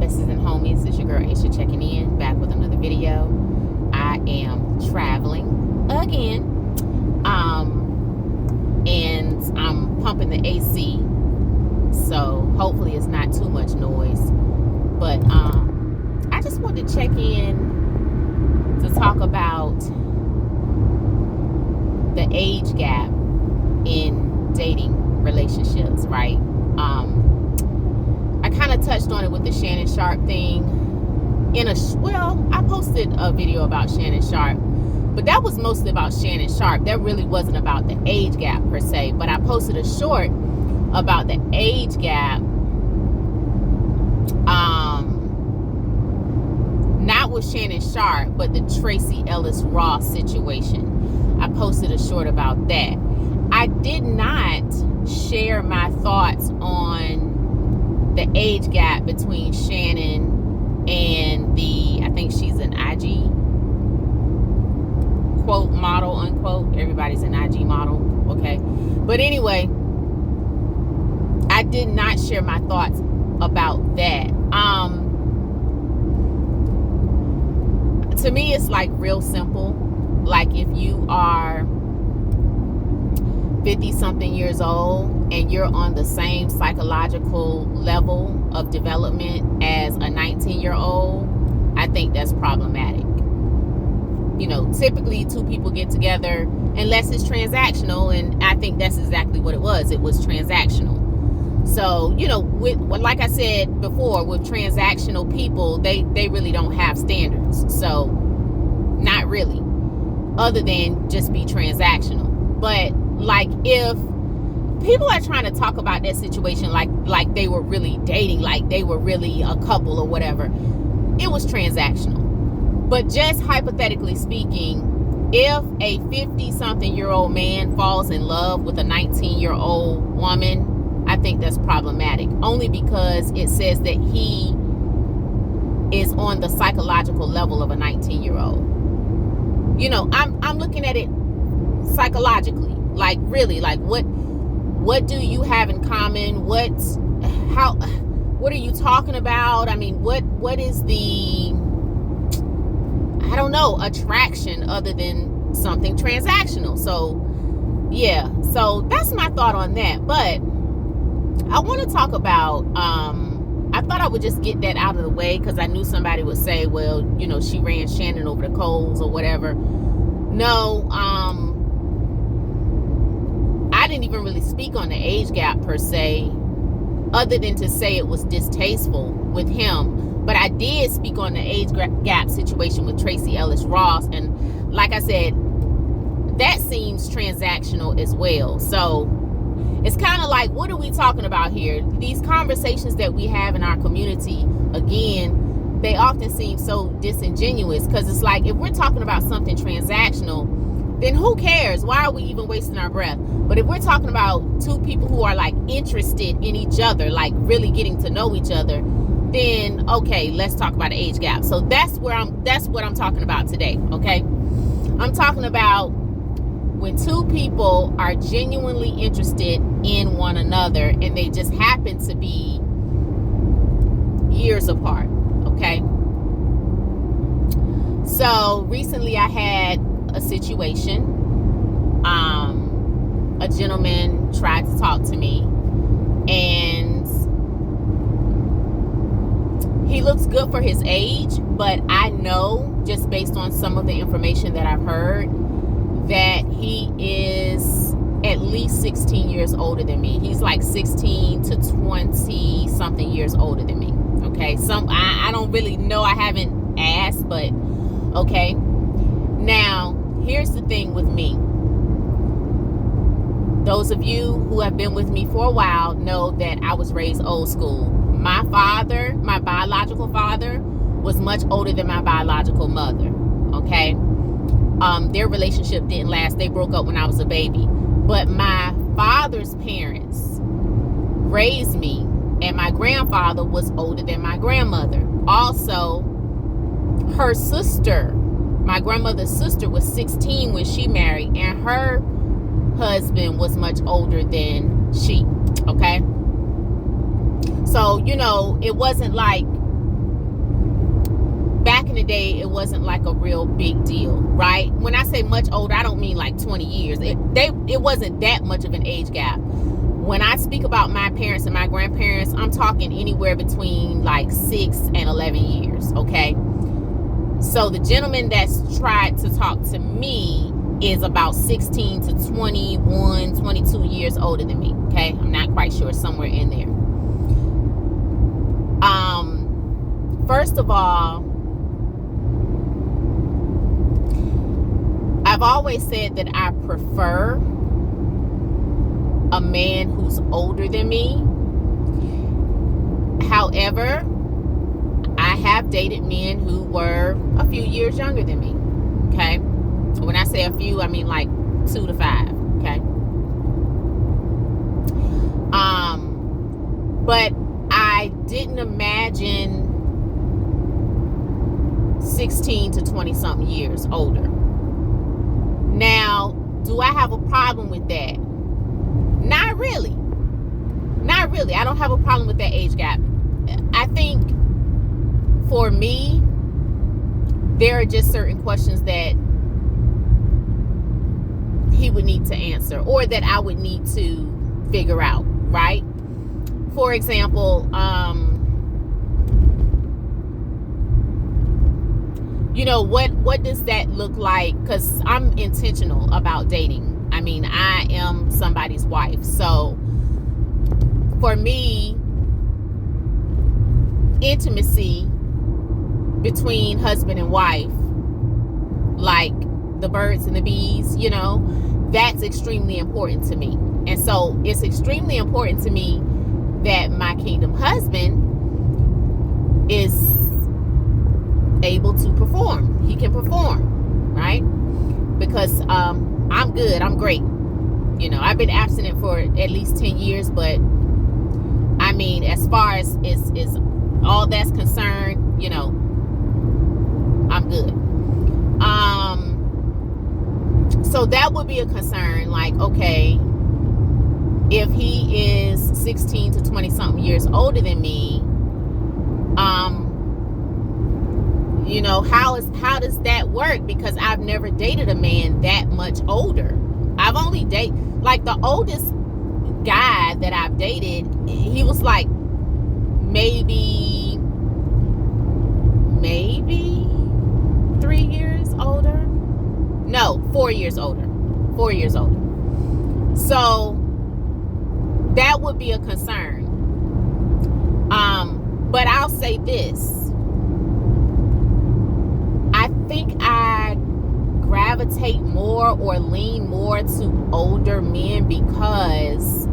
Besties and homies, it's your girl Aisha checking in, back with another video. I am traveling again, and I'm pumping the AC, so hopefully it's not too much noise. But I just wanted to check in to talk about the age gap in dating relationships, right? I kind of touched on it with the Shannon Sharp thing. I posted a video about Shannon Sharp, but that was mostly about Shannon Sharp. That really wasn't about the age gap per se, but I posted a short about the age gap, not with Shannon Sharp, but the Tracee Ellis Ross situation. I posted a short about that. I did not share my thoughts on the age gap between Shannon and I think she's an IG quote model unquote. Everybody's an IG model, okay? But anyway, I did not share my thoughts about that. To me, it's like real simple. Like if you are 50-something years old and you're on the same psychological level of development as a 19-year-old, I think that's problematic. You know, typically two people get together unless it's transactional, and I think that's exactly what it was. It was transactional. So, you know, like I said before, with transactional people, they really don't have standards. So, not really, other than just be transactional. But like if people are trying to talk about that situation like they were really dating, like they were really a couple or whatever, it was transactional. But just hypothetically speaking, if a 50-something-year-old man falls in love with a 19-year-old woman, I think that's problematic, only because it says that he is on the psychological level of a 19-year-old. You know, I'm looking at it psychologically. Like really, like what do you have in common? What are you talking about? I mean, what is the, I don't know, attraction other than something transactional? So yeah, so that's my thought on that. But I want to talk about, I thought I would just get that out of the way because I knew somebody would say, well, you know, she ran Shannon over the coals or whatever. No, I didn't even really speak on the age gap per se, other than to say it was distasteful with him. But I did speak on the age gap situation with Tracee Ellis Ross, and like I said, that seems transactional as well. So it's kind of like, what are we talking about here? These conversations that we have in our community, again, they often seem so disingenuous, because it's like, if we're talking about something transactional, then who cares? Why are we even wasting our breath? But if we're talking about two people who are like interested in each other, like really getting to know each other, then okay, let's talk about the age gap. So that's what I'm talking about today, okay? I'm talking about when two people are genuinely interested in one another and they just happen to be years apart, okay? So recently I had a situation. A gentleman tried to talk to me, and he looks good for his age, but I know just based on some of the information that I've heard that he is at least 16 years older than me. He's like 16 to 20 something years older than me. Okay, I don't really know, I haven't asked, but okay. Now here's the thing with me. Those of you who have been with me for a while know that I was raised old school. My father, my biological father, was much older than my biological mother, okay? Their relationship didn't last. They broke up when I was a baby. But my father's parents raised me, and my grandfather was older than my grandmother. Also, her sister, my grandmother's sister, was 16 when she married, and her husband was much older than she, okay? So, you know, it wasn't like the day, it wasn't like a real big deal, right? When I say much older, I don't mean like 20 years. It wasn't that much of an age gap. When I speak about my parents and my grandparents, I'm talking anywhere between like 6 and 11 years, okay? So the gentleman that's tried to talk to me is about 16 to 21, 22 years older than me, okay? I'm not quite sure, somewhere in there. First of all, I've always said that I prefer a man who's older than me. However, I have dated men who were a few years younger than me, okay? When I say a few, I mean like 2 to 5, okay? But I didn't imagine 16 to 20 something years older. Now, do I have a problem with that? Not really. Not really. I don't have a problem with that age gap. I think for me, there are just certain questions that he would need to answer, or that I would need to figure out, right? For example, what does that look like? Because I'm intentional about dating. I mean, I am somebody's wife. So for me, intimacy between husband and wife, like the birds and the bees, that's extremely important to me. And so it's extremely important to me that my kingdom husband is able to perform. He can perform, right? Because I'm good. I'm great. I've been abstinent for at least 10 years, but I mean, as far as all that's concerned, I'm good. So that would be a concern. Like, okay, if he is 16 to 20 something years older than me, how does that work? Because I've never dated a man that much older. I've only dated, like, the oldest guy that I've dated, he was like maybe 3 years older. No, 4 years older. 4 years older. So that would be a concern. But I'll say this. I think I gravitate more or lean more to older men because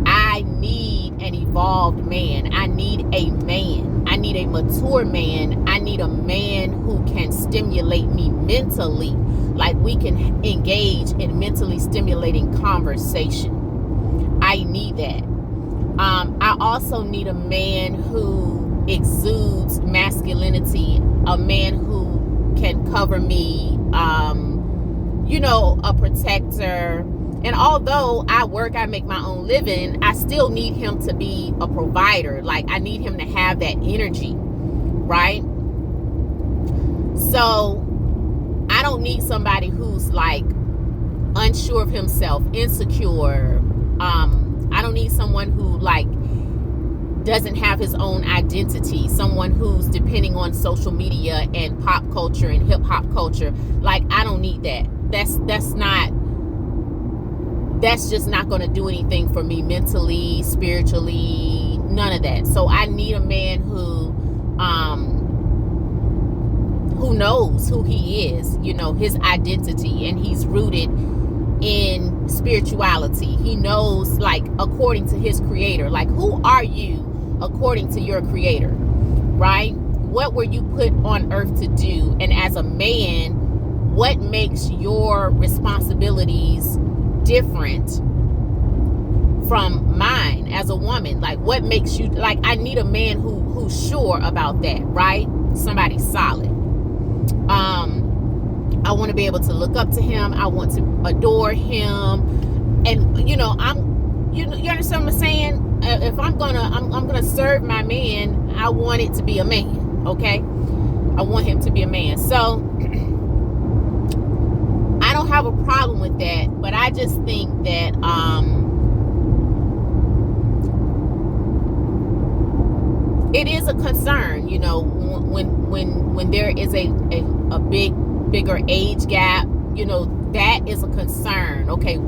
I need an evolved man. I need a man. I need a mature man. I need a man who can stimulate me mentally. Like, we can engage in mentally stimulating conversation. I need that. I also need a man who exudes masculinity, a man who can cover me, a protector. And although I make my own living, I still need him to be a provider. Like, I need him to have that energy, right? So I don't need somebody who's like unsure of himself, insecure. I don't need someone who like doesn't have his own identity, someone who's depending on social media and pop culture and hip hop culture. Like, I don't need that. That's just not going to do anything for me mentally, spiritually, none of that. So I need a man who knows who he is, his identity, and he's rooted in spirituality. He knows, like, according to his creator, like, who are you according to your creator, right? What were you put on earth to do? And as a man, what makes your responsibilities different from mine as a woman? Like, what makes you, like, I need a man who's sure about that, right? Somebody solid. I want to be able to look up to him. I want to adore him. And you understand what I'm saying? If I'm gonna serve my man, I want it to be a man, okay? I want him to be a man. So I don't have a problem with that, but I just think that it is a concern, you know, when there is a bigger age gap, you know, that is a concern. Okay,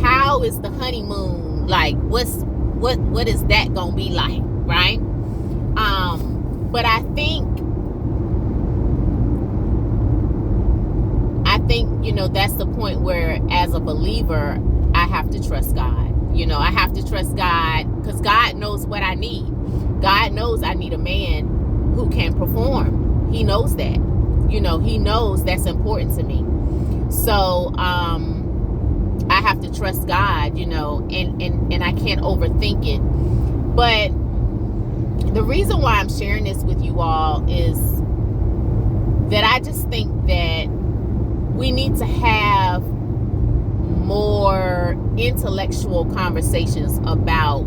how is the honeymoon like? What is that gonna be like, right? But I think, you know, that's the point where, as a believer, I have to trust God. You know, I have to trust God because God knows what I need. God knows I need a man who can perform. He knows that. You know, he knows that's important to me. So I have to trust God, you know, and I can't overthink it. But the reason why I'm sharing this with you all is that I just think that we need to have more intellectual conversations about,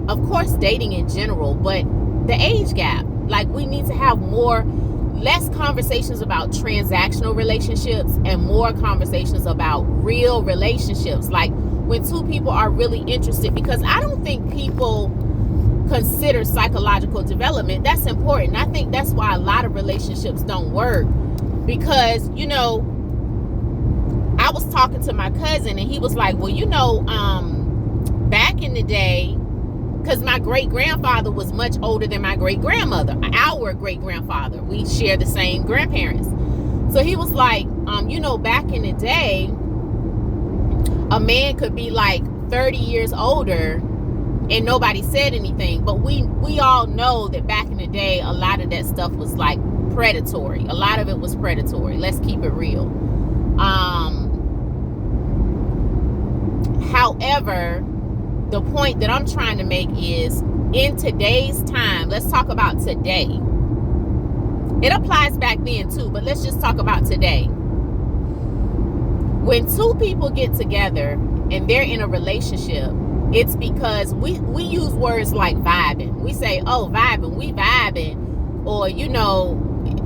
of course, dating in general, but the age gap. Like, we need to have less conversations about transactional relationships and more conversations about real relationships. Like, when two people are really interested, because I don't think people consider psychological development. That's important. I think that's why a lot of relationships don't work, because, you know, I was talking to my cousin and he was like, well, you know, back in the day, because my great-grandfather was much older than my great-grandmother, our great-grandfather. We share the same grandparents. So he was like, you know, back in the day, a man could be like 30 years older and nobody said anything. But we all know that back in the day, a lot of that stuff was like predatory. A lot of it was predatory. Let's keep it real. However, the point that I'm trying to make is, in today's time, let's talk about today. It applies back then too, but let's just talk about today. When two people get together and they're in a relationship, it's because we use words like vibing. We say, oh, vibing, we vibing, or, you know,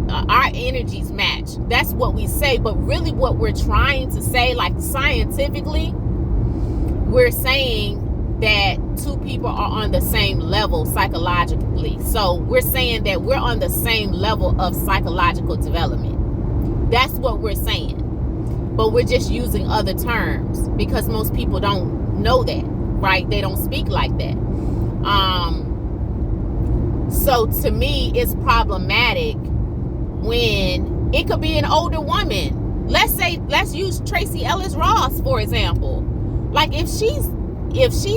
our energies match. That's what we say. But really what we're trying to say, like scientifically, we're saying that two people are on the same level psychologically. So we're saying that we're on the same level of psychological development. That's what we're saying. But we're just using other terms because most people don't know that, right? They don't speak like that. So to me, it's problematic when it could be an older woman. Let's use Tracy Ellis Ross, for example. Like, if she's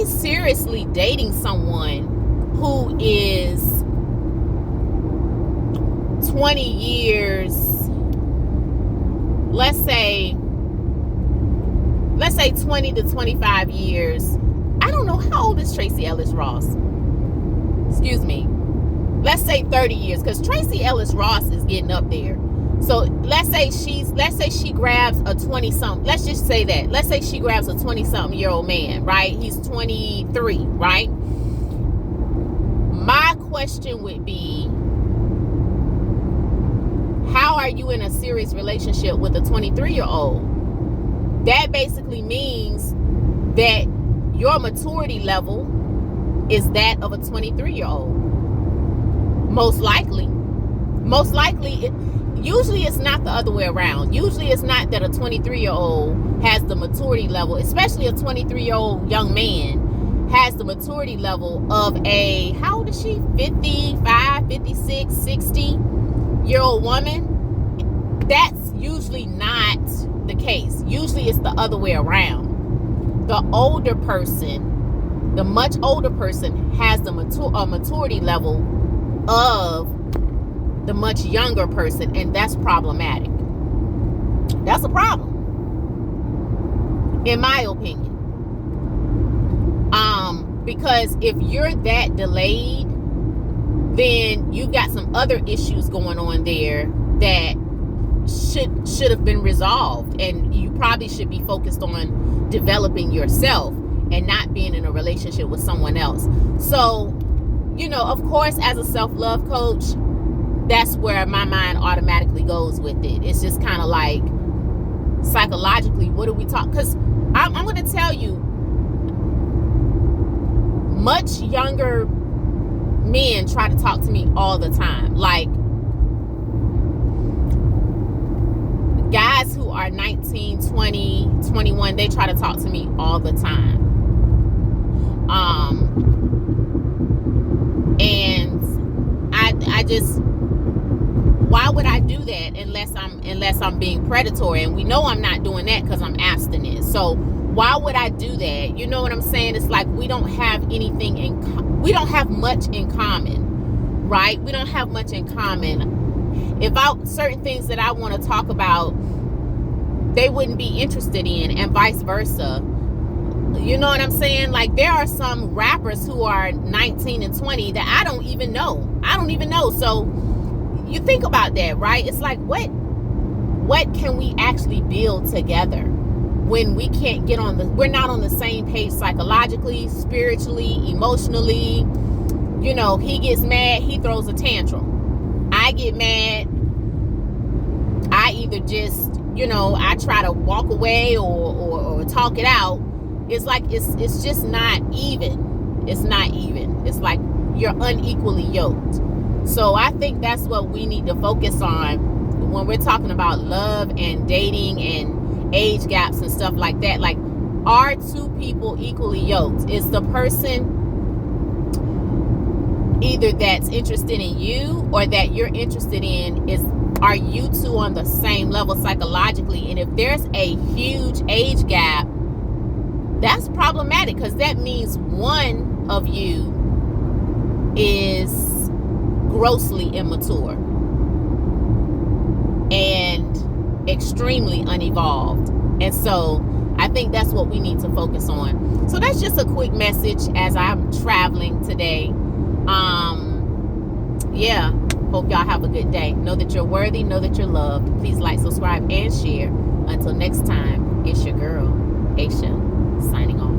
seriously dating someone who is 20 years, let's say 20 to 25 years. I don't know, how old is Tracy Ellis Ross? Excuse me. Let's say 30 years, because Tracy Ellis Ross is getting up there. So let's say she grabs a 20-something. Let's just say that. Let's say she grabs a 20-something-year-old man, right? He's 23, right? My question would be, how are you in a serious relationship with a 23-year-old? That basically means that your maturity level is that of a 23-year-old. Most likely. Usually it's not the other way around. Usually it's not that a 23-year-old has the maturity level, especially a 23-year-old young man has the maturity level of a, how old is she? 55, 56, 60-year-old woman. That's usually not the case. Usually it's the other way around. The older person, the much older person, has the maturity level of the much younger person, and that's problematic. That's a problem, in my opinion. Because if you're that delayed, then you've got some other issues going on there that should have been resolved, and you probably should be focused on developing yourself and not being in a relationship with someone else. So, you know, of course, as a self-love coach, that's where my mind automatically goes with it. It's just kind of like, psychologically, what do we talk? Because I'm going to tell you, much younger men try to talk to me all the time. Like, guys who are 19, 20, 21, they try to talk to me all the time. And I just, why would I do that unless I'm being predatory? And we know I'm not doing that because I'm abstinent. So why would I do that? You know what I'm saying? It's like we don't have anything we don't have much in common, right? We don't have much in common. If certain things that I want to talk about, they wouldn't be interested in, and vice versa. You know what I'm saying? Like, there are some rappers who are 19 and 20 that I don't even know. So you think about that, right? It's like, what can we actually build together when we can't we're not on the same page psychologically, spiritually, emotionally? You know, he gets mad, he throws a tantrum. I get mad, I either just, I try to walk away or talk it out. It's like, it's just not even. It's not even. It's like you're unequally yoked. So I think that's what we need to focus on when we're talking about love and dating and age gaps and stuff like that. Like, are two people equally yoked? Is the person either that's interested in you or that you're interested in, are you two on the same level psychologically? And if there's a huge age gap, that's problematic, because that means one of you is grossly immature and extremely unevolved. And so I think that's what we need to focus on. So that's just a quick message as I'm traveling today. Yeah, hope y'all have a good day. Know that you're worthy, know that you're loved. Please like, subscribe, and share. Until next time, it's your girl, Aisha, signing off.